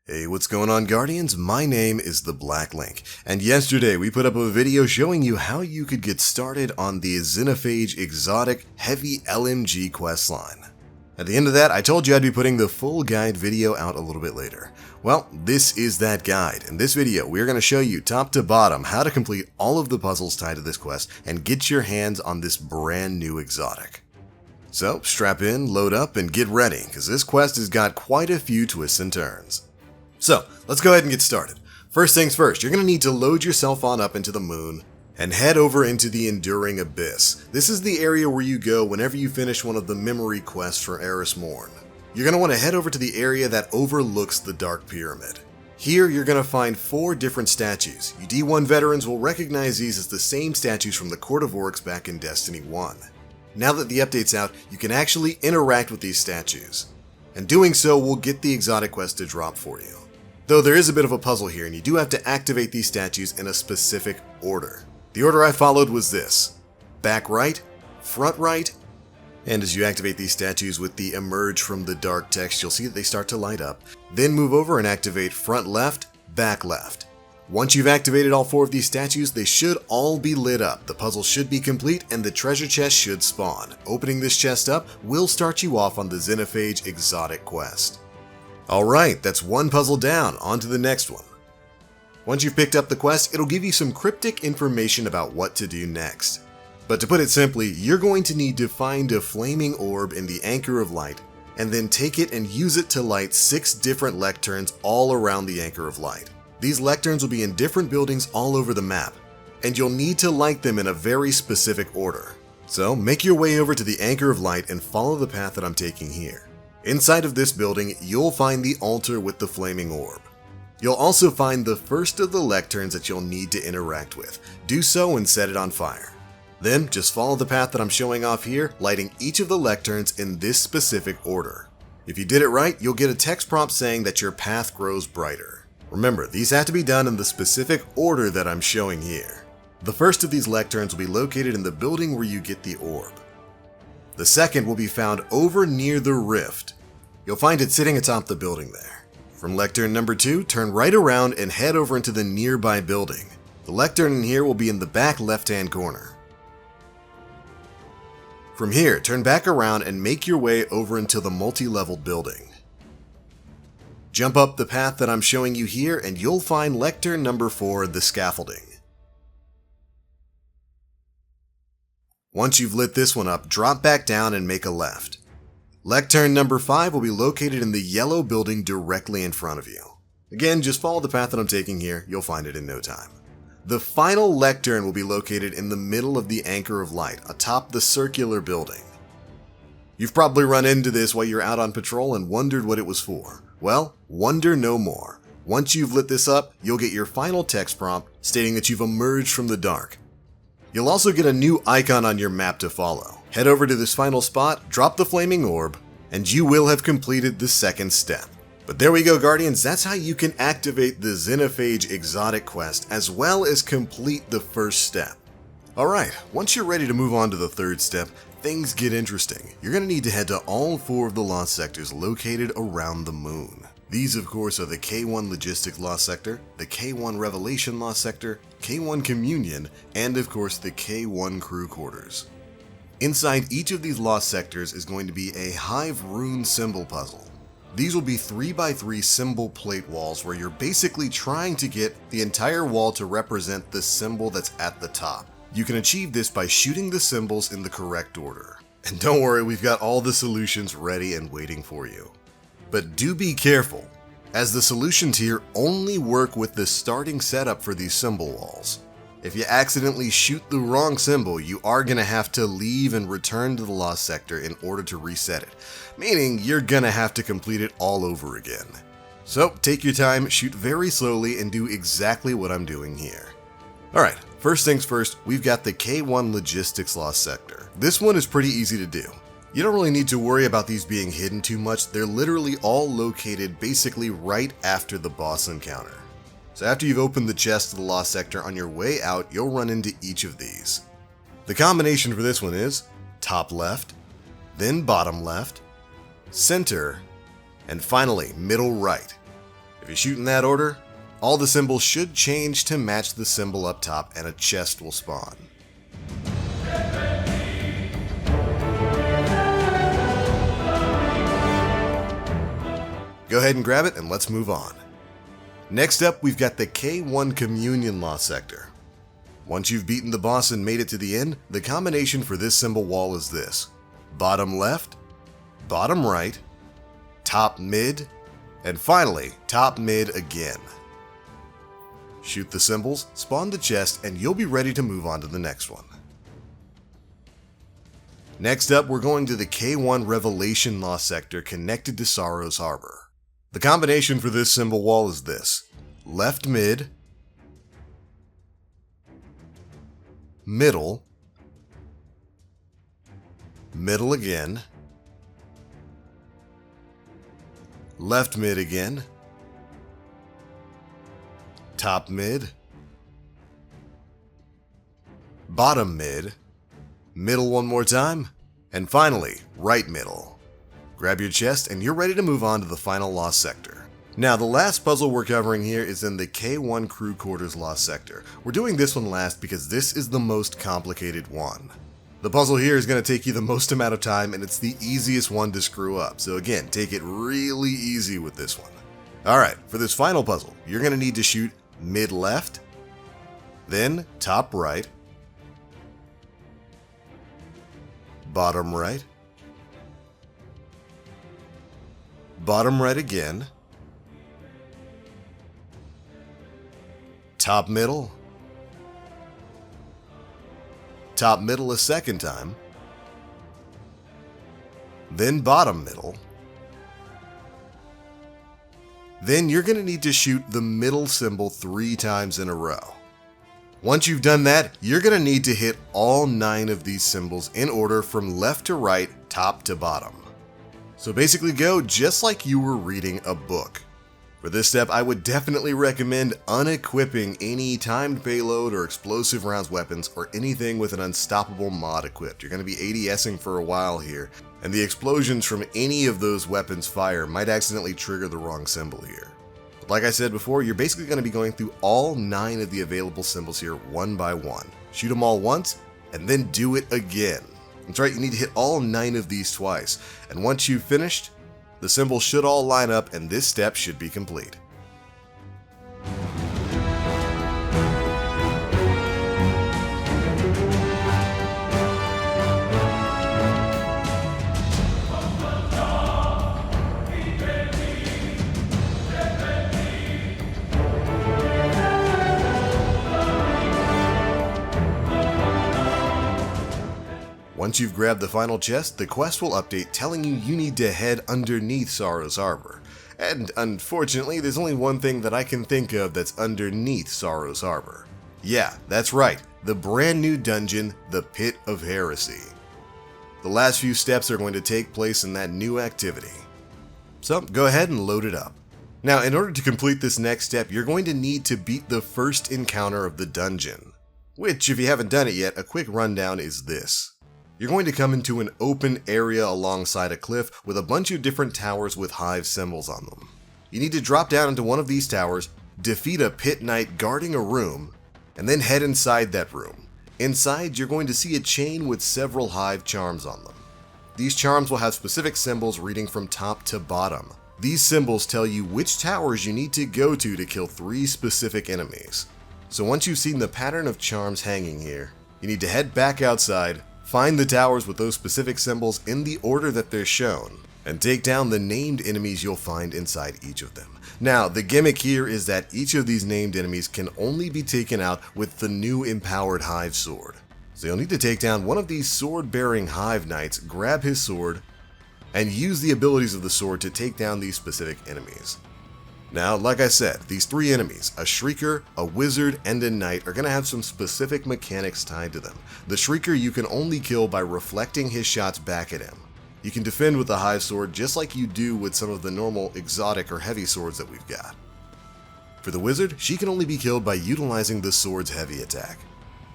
Hey, what's going on, Guardians? My name is the Black Link, and yesterday we put up a video showing you how you could get started on the Xenophage exotic heavy LMG questline. At the end of that, I told you I'd be putting the full guide video out a little bit later. Well, this is that guide. In this video, we're going to show you top to bottom how to complete all of the puzzles tied to this quest and get your hands on this brand new exotic. So, strap in, load up, and get ready, because this quest has got quite a few twists and turns. So, let's go ahead and get started. First things first, you're going to need to load yourself on up into the moon and head over into the Enduring Abyss. This is the area where you go whenever you finish one of the memory quests for Eris Morn. You're going to want to head over to the area that overlooks the Dark Pyramid. Here, you're going to find 4 different statues. You D1 veterans will recognize these as the same statues from the Court of Oryx back in Destiny 1. Now that the update's out, you can actually interact with these statues. And doing so will get the exotic quest to drop for you. Though there is a bit of a puzzle here, and you do have to activate these statues in a specific order. The order I followed was this: back right, front right, and as you activate these statues with the emerge from the dark text, you'll see that they start to light up. Then move over and activate front left, back left. Once you've activated all 4 of these statues, they should all be lit up. The puzzle should be complete and the treasure chest should spawn. Opening this chest up will start you off on the Xenophage exotic quest. Alright, that's one puzzle down, on to the next one. Once you've picked up the quest, it'll give you some cryptic information about what to do next. But to put it simply, you're going to need to find a flaming orb in the Anchor of Light, and then take it and use it to light 6 different lecterns all around the Anchor of Light. These lecterns will be in different buildings all over the map, and you'll need to light them in a very specific order. So make your way over to the Anchor of Light and follow the path that I'm taking here. Inside of this building, you'll find the altar with the flaming orb. You'll also find the first of the lecterns that you'll need to interact with. Do so and set it on fire. Then, just follow the path that I'm showing off here, lighting each of the lecterns in this specific order. If you did it right, you'll get a text prompt saying that your path grows brighter. Remember, these have to be done in the specific order that I'm showing here. The first of these lecterns will be located in the building where you get the orb. The second will be found over near the rift. You'll find it sitting atop the building there. From lectern number 2, turn right around and head over into the nearby building. The lectern in here will be in the back left-hand corner. From here, turn back around and make your way over into the multi-leveled building. Jump up the path that I'm showing you here and you'll find lectern number 4, the scaffolding. Once you've lit this one up, drop back down and make a left. Lectern number 5 will be located in the yellow building directly in front of you. Again, just follow the path that I'm taking here, you'll find it in no time. The final lectern will be located in the middle of the Anchor of Light, atop the circular building. You've probably run into this while you're out on patrol and wondered what it was for. Well, wonder no more. Once you've lit this up, you'll get your final text prompt stating that you've emerged from the dark. You'll also get a new icon on your map to follow. Head over to this final spot, drop the flaming orb, and you will have completed the second step. But there we go, Guardians, that's how you can activate the Xenophage exotic quest as well as complete the first step. Alright, once you're ready to move on to the third step, things get interesting. You're going to need to head to all 4 of the lost sectors located around the moon. These, of course, are the K1 Logistics Lost Sector, the K1 Revelation Lost Sector, K1 Communion, and of course the K1 Crew Quarters. Inside each of these lost sectors is going to be a Hive Rune symbol puzzle. These will be 3x3 symbol plate walls where you're basically trying to get the entire wall to represent the symbol that's at the top. You can achieve this by shooting the symbols in the correct order. And don't worry, we've got all the solutions ready and waiting for you. But do be careful, as the solutions here only work with the starting setup for these symbol walls. If you accidentally shoot the wrong symbol, you are going to have to leave and return to the lost sector in order to reset it, meaning you're going to have to complete it all over again. So take your time, shoot very slowly, and do exactly what I'm doing here. Alright, first things first, we've got the K1 Logistics Lost Sector. This one is pretty easy to do. You don't really need to worry about these being hidden too much, they're literally all located basically right after the boss encounter. So after you've opened the chest to the Lost Sector on your way out, you'll run into each of these. The combination for this one is top left, then bottom left, center, and finally middle right. If you shoot in that order, all the symbols should change to match the symbol up top and a chest will spawn. Go ahead and grab it and let's move on. Next up, we've got the K1 Communion Lost Sector. Once you've beaten the boss and made it to the end, the combination for this symbol wall is this: bottom left, bottom right, top mid, and finally, top mid again. Shoot the symbols, spawn the chest, and you'll be ready to move on to the next one. Next up, we're going to the K1 Revelation Lost Sector connected to Sorrow's Harbor. The combination for this symbol wall is this: left mid, middle, middle again, left mid again, top mid, bottom mid, middle one more time, and finally, right middle. Grab your chest and you're ready to move on to the final Lost Sector. Now, the last puzzle we're covering here is in the K1 Crew Quarters Lost Sector. We're doing this one last because this is the most complicated one. The puzzle here is going to take you the most amount of time and it's the easiest one to screw up, so again, take it really easy with this one. Alright, for this final puzzle, you're going to need to shoot mid left, then top right, bottom right, bottom right again, top middle a second time, then bottom middle. Then you're going to need to shoot the middle symbol 3 times in a row. Once you've done that, you're going to need to hit all 9 of these symbols in order from left to right, top to bottom. So basically go just like you were reading a book. For this step, I would definitely recommend unequipping any timed payload or explosive rounds weapons or anything with an unstoppable mod equipped. You're going to be ADSing for a while here, and the explosions from any of those weapons' fire might accidentally trigger the wrong symbol here. But like I said before, you're basically going to be going through all 9 of the available symbols here one by one. Shoot them all once, and then do it again. That's right, you need to hit all 9 of these twice, and once you've finished, the symbols should all line up and this step should be complete. Once you've grabbed the final chest, the quest will update telling you need to head underneath Sorrow's Harbor. And unfortunately, there's only one thing that I can think of that's underneath Sorrow's Harbor. Yeah, that's right, the brand new dungeon, the Pit of Heresy. The last few steps are going to take place in that new activity. So go ahead and load it up. Now, in order to complete this next step, you're going to need to beat the first encounter of the dungeon. Which, if you haven't done it yet, a quick rundown is this. You're going to come into an open area alongside a cliff with a bunch of different towers with hive symbols on them. You need to drop down into one of these towers, defeat a pit knight guarding a room, and then head inside that room. Inside, you're going to see a chain with several hive charms on them. These charms will have specific symbols reading from top to bottom. These symbols tell you which towers you need to go to kill 3 specific enemies. So once you've seen the pattern of charms hanging here, you need to head back outside, find the towers with those specific symbols in the order that they're shown, and take down the named enemies you'll find inside each of them. Now, the gimmick here is that each of these named enemies can only be taken out with the new empowered Hive Sword. So you'll need to take down one of these sword-bearing Hive Knights, grab his sword, and use the abilities of the sword to take down these specific enemies. Now, like I said, these 3 enemies, a Shrieker, a Wizard, and a Knight, are going to have some specific mechanics tied to them. The Shrieker you can only kill by reflecting his shots back at him. You can defend with the Hive Sword just like you do with some of the normal exotic or heavy swords that we've got. For the Wizard, she can only be killed by utilizing the sword's heavy attack.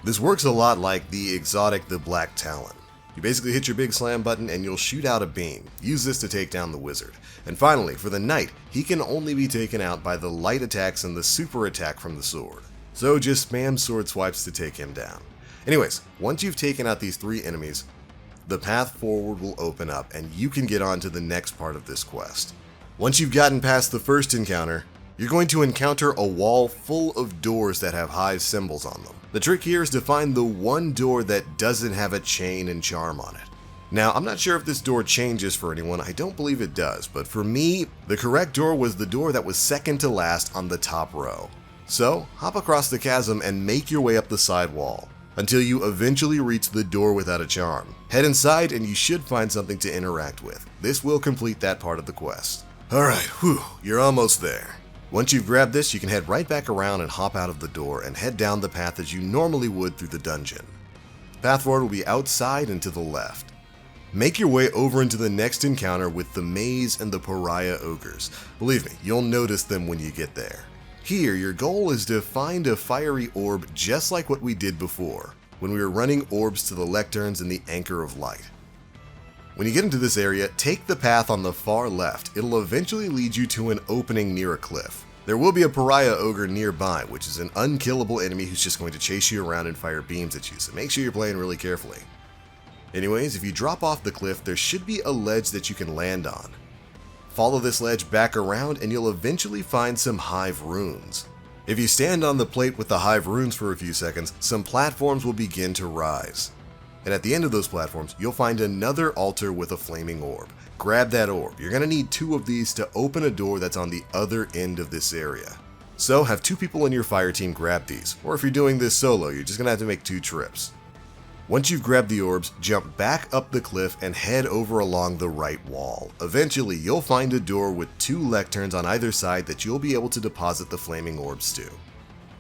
This works a lot like the exotic the Black Talon. You basically hit your big slam button and you'll shoot out a beam. Use this to take down the wizard. And finally, for the knight, he can only be taken out by the light attacks and the super attack from the sword. So just spam sword swipes to take him down. Anyways, once you've taken out these 3 enemies, the path forward will open up and you can get on to the next part of this quest. Once you've gotten past the first encounter, you're going to encounter a wall full of doors that have hive symbols on them. The trick here is to find the one door that doesn't have a chain and charm on it. Now, I'm not sure if this door changes for anyone, I don't believe it does, but for me, the correct door was the door that was second to last on the top row. So, hop across the chasm and make your way up the side wall, until you eventually reach the door without a charm. Head inside and you should find something to interact with. This will complete that part of the quest. Alright, you're almost there. Once you've grabbed this, you can head right back around and hop out of the door and head down the path as you normally would through the dungeon. The path forward will be outside and to the left. Make your way over into the next encounter with the maze and the pariah ogres. Believe me, you'll notice them when you get there. Here, your goal is to find a fiery orb just like what we did before, when we were running orbs to the lecterns and the Anchor of Light. When you get into this area, take the path on the far left. It'll eventually lead you to an opening near a cliff. There will be a pariah ogre nearby, which is an unkillable enemy who's just going to chase you around and fire beams at you, so make sure you're playing really carefully. Anyways, if you drop off the cliff, there should be a ledge that you can land on. Follow this ledge back around and you'll eventually find some hive runes. If you stand on the plate with the hive runes for a few seconds, some platforms will begin to rise. And at the end of those platforms, you'll find another altar with a flaming orb. Grab that orb. You're going to need 2 of these to open a door that's on the other end of this area. So have 2 people in your fire team grab these, or if you're doing this solo, you're just going to have to make 2 trips. Once you've grabbed the orbs, jump back up the cliff and head over along the right wall. Eventually, you'll find a door with 2 lecterns on either side that you'll be able to deposit the flaming orbs to.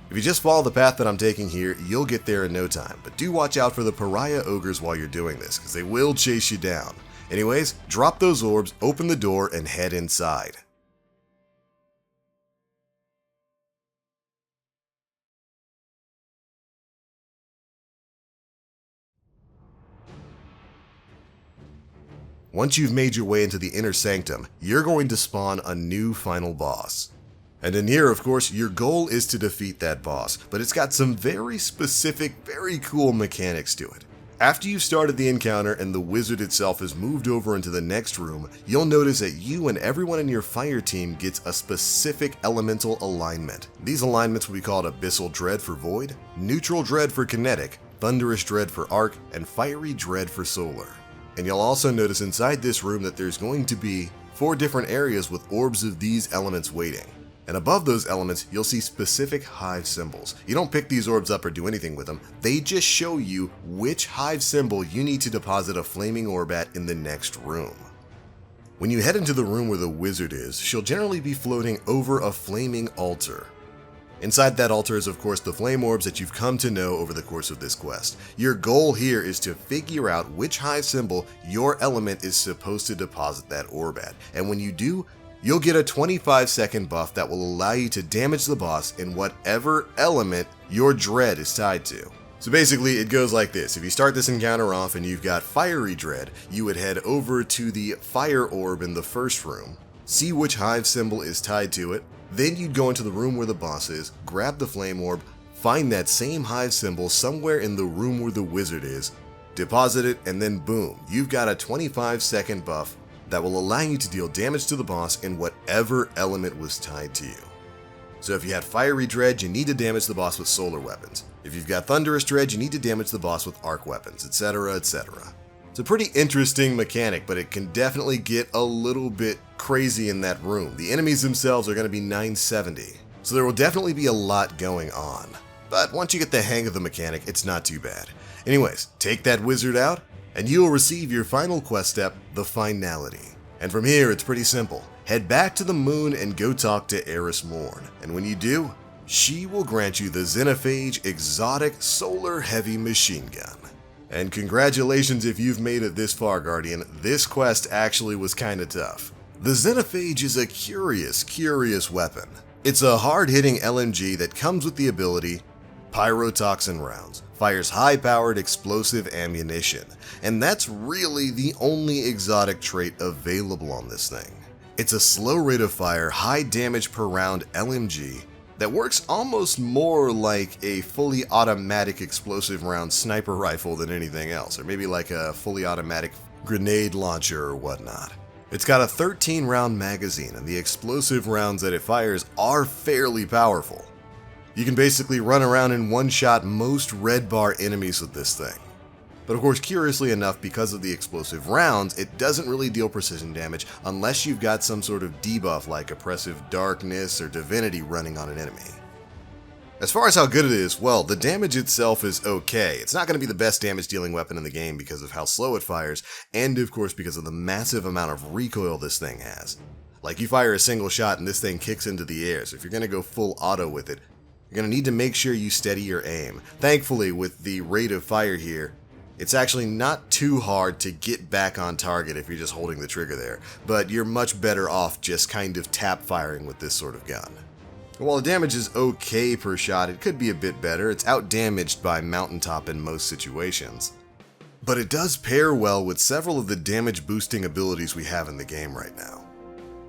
If you just follow the path that I'm taking here, you'll get there in no time, but do watch out for the pariah ogres while you're doing this, because they will chase you down. Anyways, drop those orbs, open the door, and head inside. Once you've made your way into the inner sanctum, you're going to spawn a new final boss. And in here, of course, your goal is to defeat that boss, but it's got some very specific, very cool mechanics to it. After you've started the encounter and the wizard itself has moved over into the next room, you'll notice that you and everyone in your fire team gets a specific elemental alignment. These alignments will be called Abyssal Dread for Void, Neutral Dread for Kinetic, Thunderous Dread for Arc, and Fiery Dread for Solar. And you'll also notice inside this room that there's going to be 4 different areas with orbs of these elements waiting. And above those elements, you'll see specific hive symbols. You don't pick these orbs up or do anything with them, they just show you which hive symbol you need to deposit a flaming orb at in the next room. When you head into the room where the wizard is, she'll generally be floating over a flaming altar. Inside that altar is of course the flame orbs that you've come to know over the course of this quest. Your goal here is to figure out which hive symbol your element is supposed to deposit that orb at, and when you do, you'll get a 25-second buff that will allow you to damage the boss in whatever element your dread is tied to. So basically it goes like this. If you start this encounter off and you've got Fiery Dread, you would head over to the fire orb in the first room, see which hive symbol is tied to it, then you'd go into the room where the boss is, grab the flame orb, find that same hive symbol somewhere in the room where the wizard is, deposit it, and then boom, you've got a 25-second buff that will allow you to deal damage to the boss in whatever element was tied to you. So if you had Fiery Dread, you need to damage the boss with solar weapons. If you've got Thunderous Dread, you need to damage the boss with arc weapons, etc, etc. It's a pretty interesting mechanic, but it can definitely get a little bit crazy in that room. The enemies themselves are going to be 970, so there will definitely be a lot going on. But once you get the hang of the mechanic, it's not too bad. Anyways, take that wizard out, and you'll receive your final quest step, the Finality. And from here, it's pretty simple. Head back to the moon and go talk to Eris Morn, and when you do, she will grant you the Xenophage Exotic Solar Heavy Machine Gun. And congratulations if you've made it this far, Guardian. This quest actually was kinda tough. The Xenophage is a curious weapon. It's a hard-hitting LMG that comes with the ability pyrotoxin rounds, fires high-powered explosive ammunition, and that's really the only exotic trait available on this thing. It's a slow rate of fire, high damage per round LMG that works almost more like a fully automatic explosive round sniper rifle than anything else, or maybe like a fully automatic grenade launcher or whatnot. It's got a 13-round magazine, and the explosive rounds that it fires are fairly powerful. You can basically run around and one-shot most red bar enemies with this thing. But of course, curiously enough, because of the explosive rounds, it doesn't really deal precision damage unless you've got some sort of debuff like Oppressive Darkness or Divinity running on an enemy. As far as how good it is, well, the damage itself is okay. It's not going to be the best damage dealing weapon in the game because of how slow it fires, and of course because of the massive amount of recoil this thing has. Like, you fire a single shot and this thing kicks into the air, so if you're going to go full auto with it, you're going to need to make sure you steady your aim. Thankfully, with the rate of fire here, it's actually not too hard to get back on target if you're just holding the trigger there, but you're much better off just kind of tap firing with this sort of gun. While the damage is okay per shot, it could be a bit better. It's outdamaged by Mountaintop in most situations. But it does pair well with several of the damage boosting abilities we have in the game right now.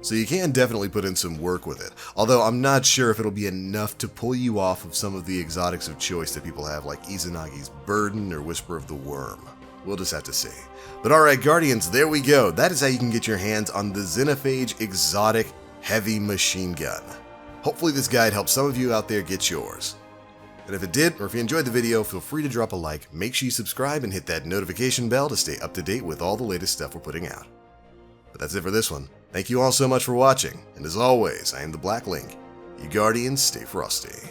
So you can definitely put in some work with it, although I'm not sure if it'll be enough to pull you off of some of the exotics of choice that people have, like Izanagi's Burden or Whisper of the Worm. We'll just have to see. But alright Guardians, there we go. That is how you can get your hands on the Xenophage Exotic Heavy Machine Gun. Hopefully this guide helps some of you out there get yours. And if it did, or if you enjoyed the video, feel free to drop a like, make sure you subscribe and hit that notification bell to stay up to date with all the latest stuff we're putting out. But that's it for this one. Thank you all so much for watching, and as always, I am the Black Link. You Guardians, stay frosty.